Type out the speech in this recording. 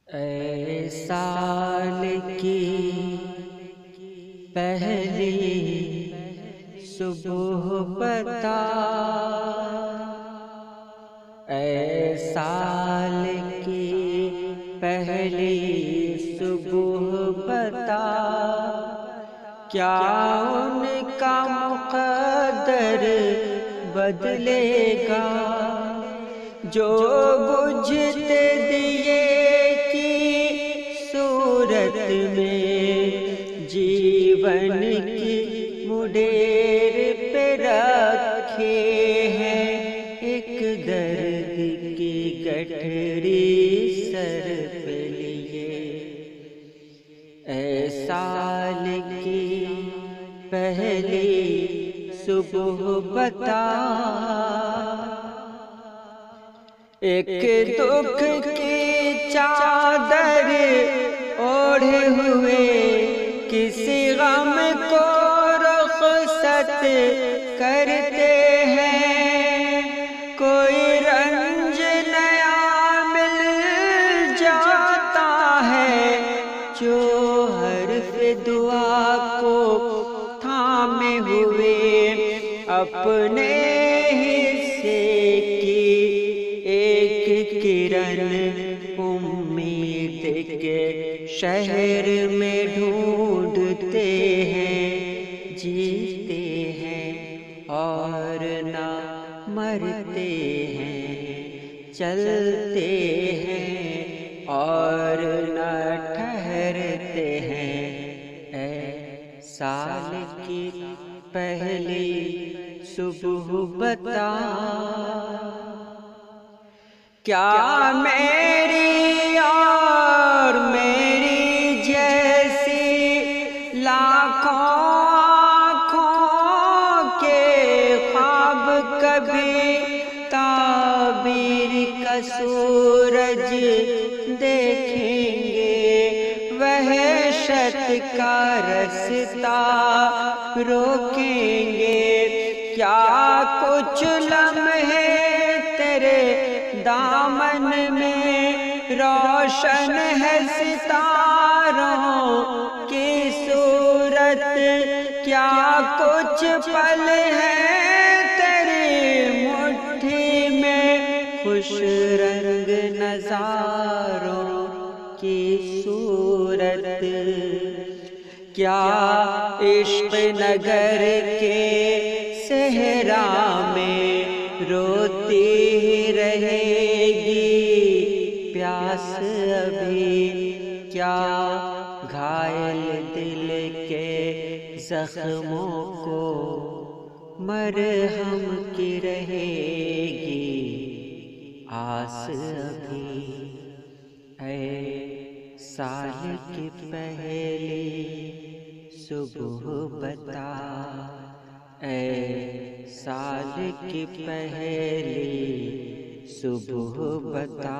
اے سال کی پہلی صبح بتا، اے سال کی پہلی صبح بتا، کیا ان کا مقدر بدلے گا جو بجھتے دیے کی صورت میں جیون کی مڈیر پہ رکھے ہیں، ایک درد کی گٹھری سر پہ لیے۔ اے سال کی پہلی صبح بتا، ایک دکھ کی چادر اوڑھے ہوئے کسی غم کو رخصت کرتے ہیں، کوئی رنج نیا مل جاتا ہے جو حرف دعا کو تھامے ہوئے اپنے حصے کی ایک کرن امید کے شہر میں ڈھونڈتے ہیں، جیتے ہیں اور نہ مرتے ہیں، چلتے ہیں اور نہ ٹھہرتے ہیں۔ اے سال کی پہلی صبح بتا، کیا میری اور میری جیسی لاکھوں آنکھوں کے خواب کبھی تعبیر کا سورج دیکھیں گے، وحشت کا رستہ روکیں گے؟ کیا کچھ لمحے تیرے دامن میں روشن ہے ستاروں کی صورت، کیا کچھ پل ہے تیری مٹھی میں خوش رنگ نظاروں کی صورت؟ کیا عشق نگر کے صحرا میں روتی ہی رہے گی پیاس ابھی؟ کیا گھائل دل کے زخموں کو مرہم کی رہے گی آس ابھی؟ اے سال کی پہلی صبح بتا، اے سال کی پہلی صبح بتا۔